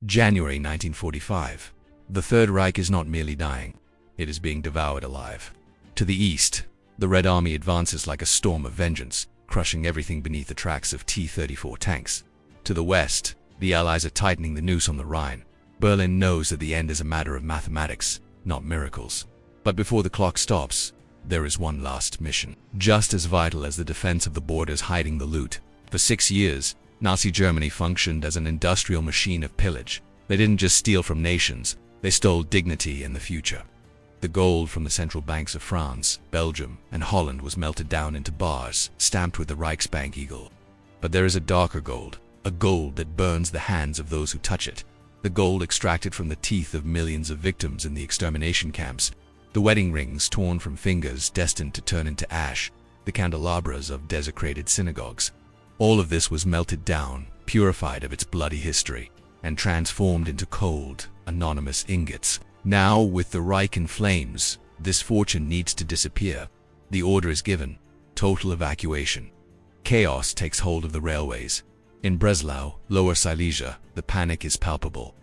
January 1945. The Third Reich is not merely dying, it is being devoured alive. To the east, the Red Army advances like a storm of vengeance, crushing everything beneath the tracks of T-34 tanks. To the west, the Allies are tightening the noose on the Rhine. Berlin knows that the end is a matter of mathematics, not miracles. But before the clock stops, there is one last mission, just as vital as the defense of the borders hiding the loot. For 6 years, Nazi Germany functioned as an industrial machine of pillage. They didn't just steal from nations, they stole dignity and the future. The gold from the central banks of France, Belgium, and Holland was melted down into bars, stamped with the Reichsbank eagle. But there is a darker gold, a gold that burns the hands of those who touch it. The gold extracted from the teeth of millions of victims in the extermination camps. The wedding rings torn from fingers destined to turn into ash. The candelabras of desecrated synagogues. All of this was melted down, purified of its bloody history, and transformed into cold, anonymous ingots. Now, with the Reich in flames, this fortune needs to disappear. The order is given: total evacuation. Chaos takes hold of the railways. In Breslau, Lower Silesia, the panic is palpable.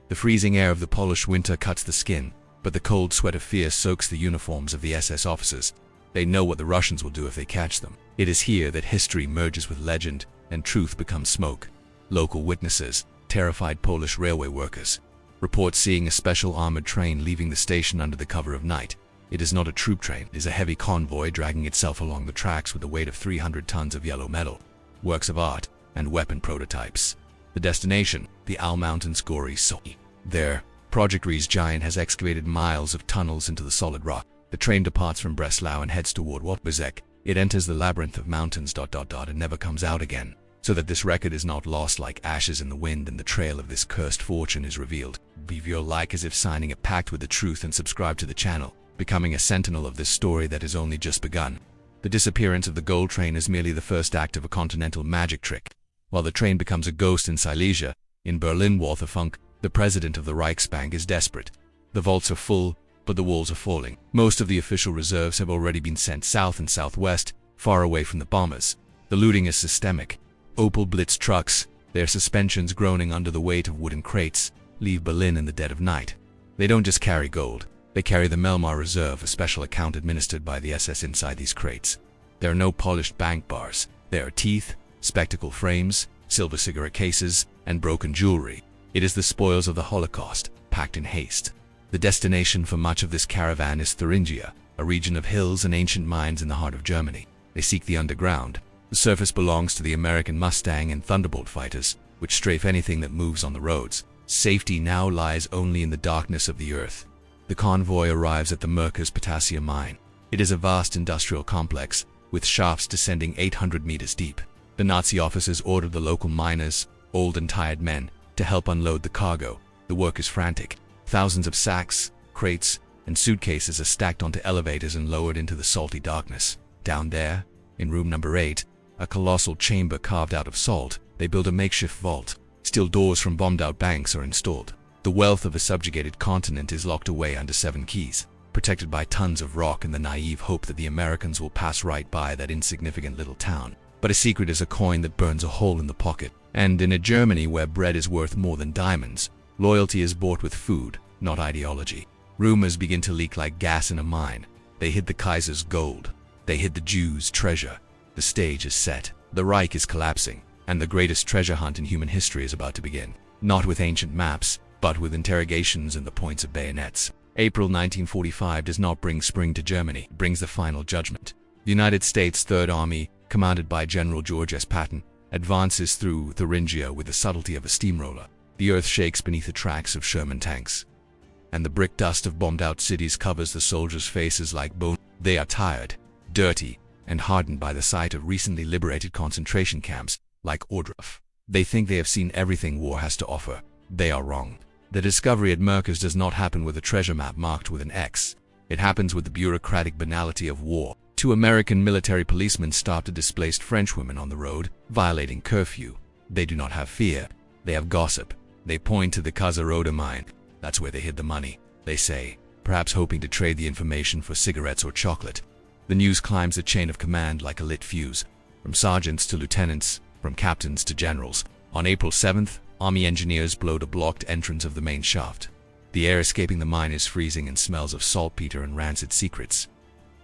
The freezing air of the Polish winter cuts the skin, but the cold sweat of fear soaks the uniforms of the SS officers. They know what the Russians will do if they catch them. It is here that history merges with legend and truth becomes smoke. Local witnesses, terrified Polish railway workers, report seeing a special armored train leaving the station under the cover of night. It is not a troop train, it is a heavy convoy dragging itself along the tracks with a weight of 300 tons of yellow metal, works of art, and weapon prototypes. The destination, the Al Mountains gory soil. There, Project Re's giant has excavated miles of tunnels into the solid rock. The train departs from Breslau and heads toward Wałbrzych. It enters the labyrinth of mountains ... and never comes out again, so that this record is not lost like ashes in the wind and the trail of this cursed fortune is revealed. Leave your like as if signing a pact with the truth and subscribe to the channel, becoming a sentinel of this story that has only just begun. The disappearance of the gold train is merely the first act of a continental magic trick. While the train becomes a ghost in Silesia, in Berlin Walther Funk, the president of the Reichsbank, is desperate. The vaults are full, but the walls are falling. Most of the official reserves have already been sent south and southwest, far away from the bombers. The looting is systemic. Opel Blitz trucks, their suspensions groaning under the weight of wooden crates, leave Berlin in the dead of night. They don't just carry gold, they carry the Melmar Reserve, a special account administered by the SS inside these crates. There are no polished bank bars. There are teeth, spectacle frames, silver cigarette cases, and broken jewelry. It is the spoils of the Holocaust, packed in haste. The destination for much of this caravan is Thuringia, a region of hills and ancient mines in the heart of Germany. They seek the underground. The surface belongs to the American Mustang and Thunderbolt fighters, which strafe anything that moves on the roads. Safety now lies only in the darkness of the earth. The convoy arrives at the Merkers potassium mine. It is a vast industrial complex, with shafts descending 800 meters deep. The Nazi officers ordered the local miners, old and tired men, to help unload the cargo. The work is frantic. Thousands of sacks, crates, and suitcases are stacked onto elevators and lowered into the salty darkness. Down there, in room number 8, a colossal chamber carved out of salt, they build a makeshift vault. Steel doors from bombed-out banks are installed. The wealth of a subjugated continent is locked away under 7 keys, protected by tons of rock in the naive hope that the Americans will pass right by that insignificant little town. But a secret is a coin that burns a hole in the pocket. And in a Germany where bread is worth more than diamonds, loyalty is bought with food, not ideology. Rumors begin to leak like gas in a mine. They hid the Kaiser's gold. They hid the Jews' treasure. The stage is set. The Reich is collapsing, and the greatest treasure hunt in human history is about to begin. Not with ancient maps, but with interrogations and the points of bayonets. April 1945 does not bring spring to Germany. It brings the final judgment. The United States Third Army, commanded by General George S. Patton, advances through Thuringia with the subtlety of a steamroller. The earth shakes beneath the tracks of Sherman tanks, and the brick dust of bombed-out cities covers the soldiers' faces like bone. They are tired, dirty, and hardened by the sight of recently liberated concentration camps like Ohrdruf. They think they have seen everything war has to offer. They are wrong. The discovery at Merkers does not happen with a treasure map marked with an X. It happens with the bureaucratic banality of war. 2 American military policemen stopped a displaced French woman on the road, violating curfew. They do not have fear. They have gossip. They point to the Kaiserroda mine. That's where they hid the money, they say, perhaps hoping to trade the information for cigarettes or chocolate. The news climbs the chain of command like a lit fuse, from sergeants to lieutenants, from captains to generals. On April 7th, Army engineers blow the blocked entrance of the main shaft. The air escaping the mine is freezing and smells of saltpeter and rancid secrets.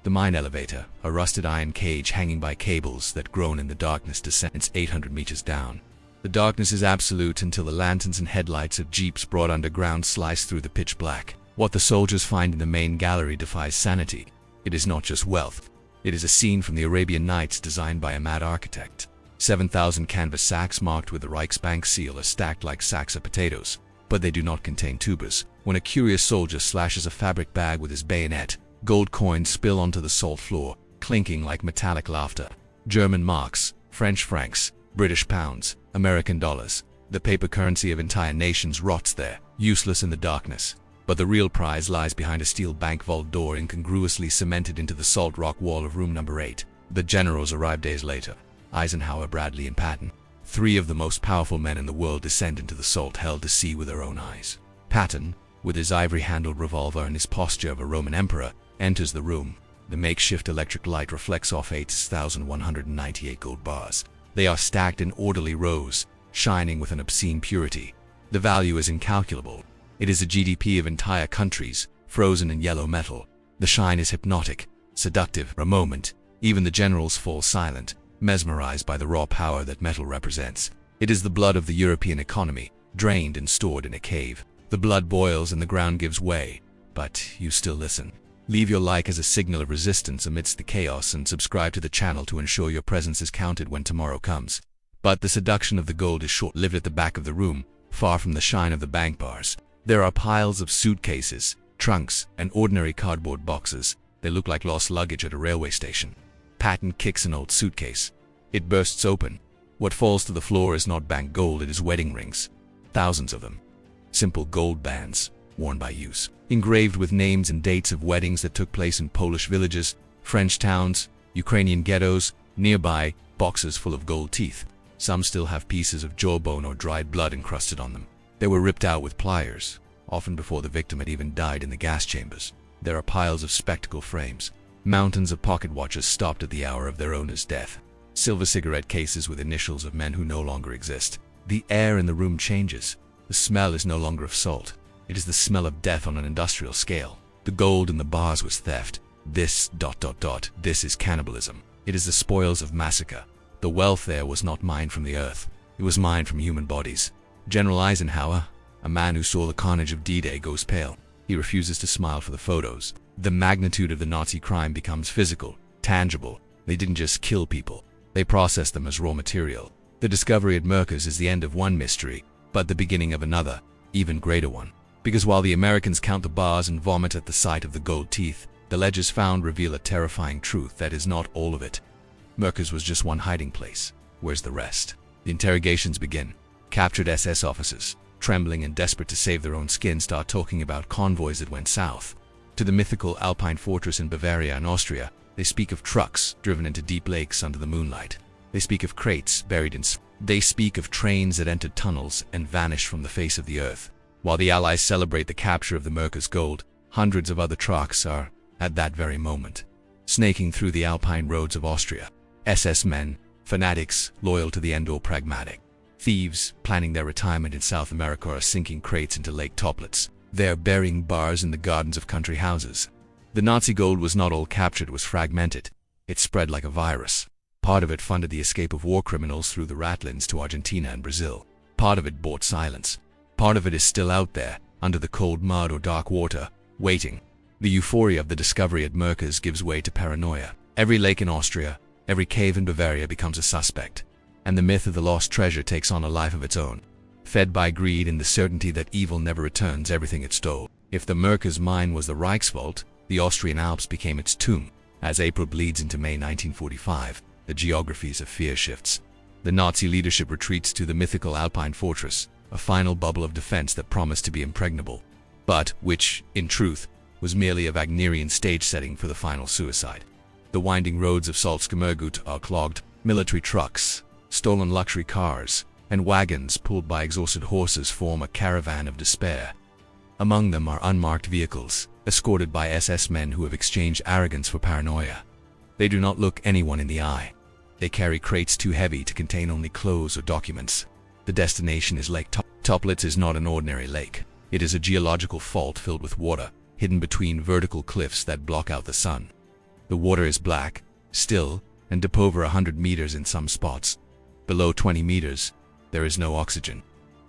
The mine elevator, a rusted iron cage hanging by cables that groan in the darkness, descends 800 meters down. The darkness is absolute until the lanterns and headlights of jeeps brought underground slice through the pitch black. What the soldiers find in the main gallery defies sanity. It is not just wealth. It is a scene from the Arabian Nights designed by a mad architect. 7,000 canvas sacks marked with the Reichsbank seal are stacked like sacks of potatoes, but they do not contain tubers. When a curious soldier slashes a fabric bag with his bayonet, gold coins spill onto the salt floor, clinking like metallic laughter. German marks, French francs, British pounds, American dollars. The paper currency of entire nations rots there, useless in the darkness. But the real prize lies behind a steel bank vault door incongruously cemented into the salt rock wall of room number 8. The generals arrive days later. Eisenhower, Bradley, and Patton. 3 of the most powerful men in the world descend into the salt hell to see with their own eyes. Patton, with his ivory-handled revolver and his posture of a Roman emperor, enters the room. The makeshift electric light reflects off 8,198 gold bars. They are stacked in orderly rows, shining with an obscene purity. The value is incalculable. It is a GDP of entire countries, frozen in yellow metal. The shine is hypnotic, seductive. For a moment, even the generals fall silent, mesmerized by the raw power that metal represents. It is the blood of the European economy, drained and stored in a cave. The blood boils and the ground gives way, but you still listen. Leave your like as a signal of resistance amidst the chaos and subscribe to the channel to ensure your presence is counted when tomorrow comes. But the seduction of the gold is short-lived. At the back of the room, far from the shine of the bank bars, there are piles of suitcases, trunks, and ordinary cardboard boxes. They look like lost luggage at a railway station. Patton kicks an old suitcase. It bursts open. What falls to the floor is not bank gold, it is wedding rings. Thousands of them. Simple gold bands, worn by use, engraved with names and dates of weddings that took place in Polish villages, French towns, Ukrainian ghettos. Nearby, boxes full of gold teeth. Some still have pieces of jawbone or dried blood encrusted on them. They were ripped out with pliers, often before the victim had even died in the gas chambers. There are piles of spectacle frames, mountains of pocket watches stopped at the hour of their owner's death, silver cigarette cases with initials of men who no longer exist. The air in the room changes. The smell is no longer of salt. It is the smell of death on an industrial scale. The gold in the bars was theft. This ... This is cannibalism. It is the spoils of massacre. The wealth there was not mined from the earth. It was mined from human bodies. General Eisenhower, a man who saw the carnage of D-Day, goes pale. He refuses to smile for the photos. The magnitude of the Nazi crime becomes physical, tangible. They didn't just kill people. They processed them as raw material. The discovery at Merkers is the end of one mystery, but the beginning of another, even greater one. Because while the Americans count the bars and vomit at the sight of the gold teeth, the ledgers found reveal a terrifying truth that is not all of it. Merkers was just one hiding place. Where's the rest? The interrogations begin. Captured SS officers, trembling and desperate to save their own skin, start talking about convoys that went south. To the mythical Alpine fortress in Bavaria and Austria, they speak of trucks driven into deep lakes under the moonlight. They speak of crates buried in They speak of trains that entered tunnels and vanished from the face of the earth. While the Allies celebrate the capture of the Merkers gold, hundreds of other trucks are, at that very moment, snaking through the Alpine roads of Austria. SS men, fanatics, loyal to the end or pragmatic. Thieves, planning their retirement in South America, are sinking crates into Lake Toplitz. They are burying bars in the gardens of country houses. The Nazi gold was not all captured, was fragmented. It spread like a virus. Part of it funded the escape of war criminals through the Ratlins to Argentina and Brazil. Part of it bought silence. Part of it is still out there, under the cold mud or dark water, waiting. The euphoria of the discovery at Merkers gives way to paranoia. Every lake in Austria, every cave in Bavaria becomes a suspect. And the myth of the lost treasure takes on a life of its own. Fed by greed and the certainty that evil never returns everything it stole. If the Merkers mine was the Reichsvault, the Austrian Alps became its tomb. As April bleeds into May 1945, the geographies of fear shifts. The Nazi leadership retreats to the mythical Alpine fortress, a final bubble of defense that promised to be impregnable, but which, in truth, was merely a Wagnerian stage setting for the final suicide. The winding roads of Salzkammergut are clogged. Military trucks, stolen luxury cars, and wagons pulled by exhausted horses form a caravan of despair. Among them are unmarked vehicles, escorted by SS men who have exchanged arrogance for paranoia. They do not look anyone in the eye. They carry crates too heavy to contain only clothes or documents. The destination is Lake Toplitz is not an ordinary lake. It is a geological fault filled with water, hidden between vertical cliffs that block out the sun. The water is black, still, and deep over 100 meters in some spots. Below 20 meters, there is no oxygen.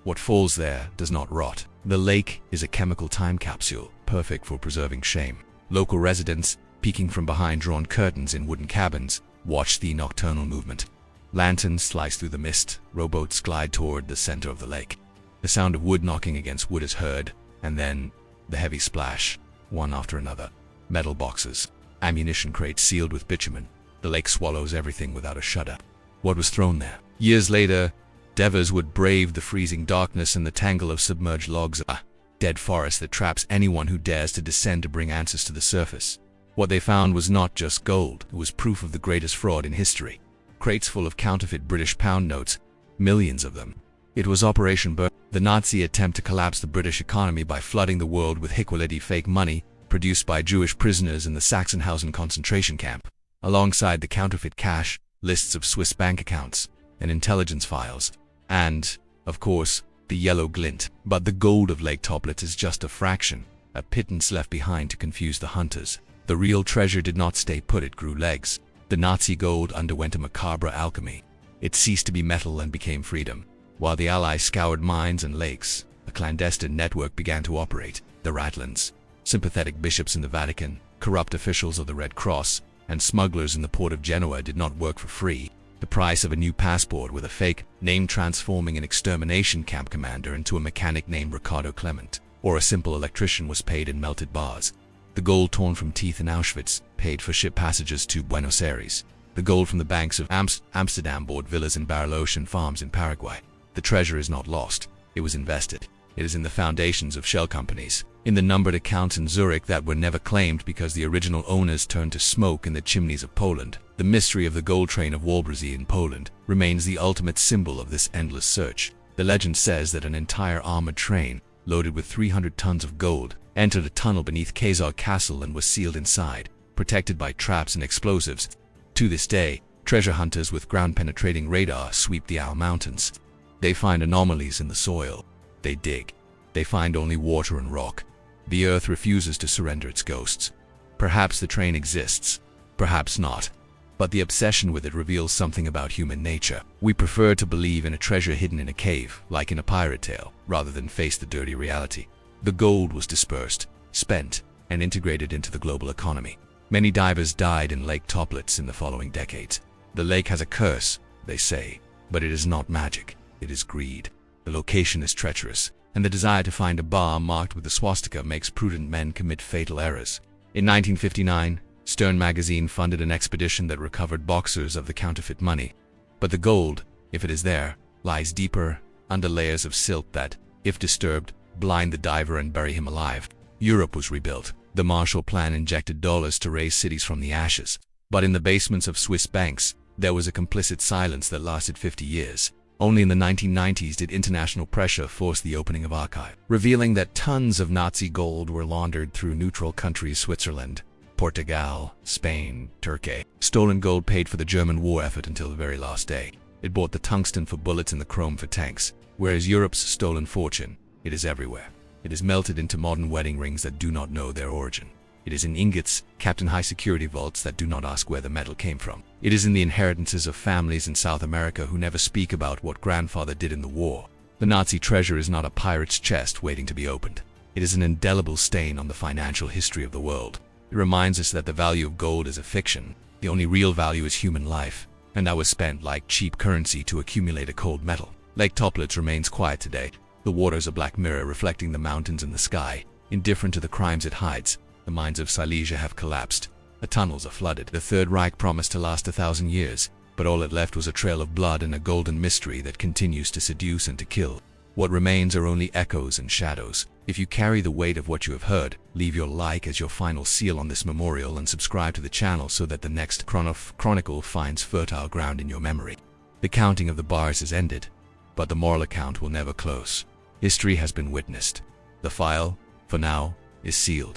What falls there does not rot. The lake is a chemical time capsule, perfect for preserving shame. Local residents, peeking from behind drawn curtains in wooden cabins, watch the nocturnal movement. Lanterns slice through the mist, rowboats glide toward the center of the lake. The sound of wood knocking against wood is heard, and then the heavy splash, one after another. Metal boxes, ammunition crates sealed with bitumen. The lake swallows everything without a shudder. What was thrown there? Years later, divers would brave the freezing darkness and the tangle of submerged logs, a dead forest that traps anyone who dares to descend to bring answers to the surface. What they found was not just gold, it was proof of the greatest fraud in history. Crates full of counterfeit British pound notes, millions of them. It was Operation Burn, the Nazi attempt to collapse the British economy by flooding the world with high-quality fake money produced by Jewish prisoners in the Sachsenhausen concentration camp. Alongside the counterfeit cash, lists of Swiss bank accounts, and intelligence files, and, of course, the yellow glint. But the gold of Lake Toplitz is just a fraction, a pittance left behind to confuse the hunters. The real treasure did not stay put, it grew legs. The Nazi gold underwent a macabre alchemy. It ceased to be metal and became freedom. While the Allies scoured mines and lakes, a clandestine network began to operate. The Ratlins, sympathetic bishops in the Vatican, corrupt officials of the Red Cross, and smugglers in the port of Genoa did not work for free. The price of a new passport with a fake name transforming an extermination camp commander into a mechanic named Ricardo Clement, or a simple electrician was paid in melted bars. The gold torn from teeth in Auschwitz paid for ship passages to Buenos Aires. The gold from the banks of Amsterdam bought villas in Bariloche and farms in Paraguay. The treasure is not lost, it was invested. It is in the foundations of shell companies, in the numbered accounts in Zurich that were never claimed because the original owners turned to smoke in the chimneys of Poland. The mystery of the gold train of Walbrzee in Poland remains the ultimate symbol of this endless search. The legend says that an entire armored train, loaded with 300 tons of gold, entered a tunnel beneath Kazar Castle and was sealed inside, protected by traps and explosives. To this day, treasure hunters with ground-penetrating radar sweep the Owl Mountains. They find anomalies in the soil. They dig. They find only water and rock. The earth refuses to surrender its ghosts. Perhaps the train exists, perhaps not. But the obsession with it reveals something about human nature. We prefer to believe in a treasure hidden in a cave, like in a pirate tale, rather than face the dirty reality. The gold was dispersed, spent, and integrated into the global economy. Many divers died in Lake Toplitz in the following decades. The lake has a curse, they say, but it is not magic, it is greed. The location is treacherous, and the desire to find a bar marked with the swastika makes prudent men commit fatal errors. In 1959, Stern magazine funded an expedition that recovered boxers of the counterfeit money. But the gold, if it is there, lies deeper, under layers of silt that, if disturbed, blind the diver and bury him alive. Europe was rebuilt. The Marshall Plan injected dollars to raise cities from the ashes. But in the basements of Swiss banks, there was a complicit silence that lasted 50 years. Only in the 1990s did international pressure force the opening of archives, revealing that tons of Nazi gold were laundered through neutral countries Switzerland, Portugal, Spain, Turkey. Stolen gold paid for the German war effort until the very last day. It bought the tungsten for bullets and the chrome for tanks, whereas Europe's stolen fortune, it is everywhere. It is melted into modern wedding rings that do not know their origin. It is in ingots kept in high-security vaults that do not ask where the metal came from. It is in the inheritances of families in South America who never speak about what grandfather did in the war. The Nazi treasure is not a pirate's chest waiting to be opened. It is an indelible stain on the financial history of the world. It reminds us that the value of gold is a fiction. The only real value is human life, and that was spent like cheap currency to accumulate a cold metal. Lake Toplitz remains quiet today. The water is a black mirror reflecting the mountains and the sky. Indifferent to the crimes it hides, the mines of Silesia have collapsed. The tunnels are flooded. The Third Reich promised to last 1,000 years, but all it left was a trail of blood and a golden mystery that continues to seduce and to kill. What remains are only echoes and shadows. If you carry the weight of what you have heard, leave your like as your final seal on this memorial and subscribe to the channel so that the next chronicle finds fertile ground in your memory. The counting of the bars is ended, but the moral account will never close. History has been witnessed. The file, for now, is sealed.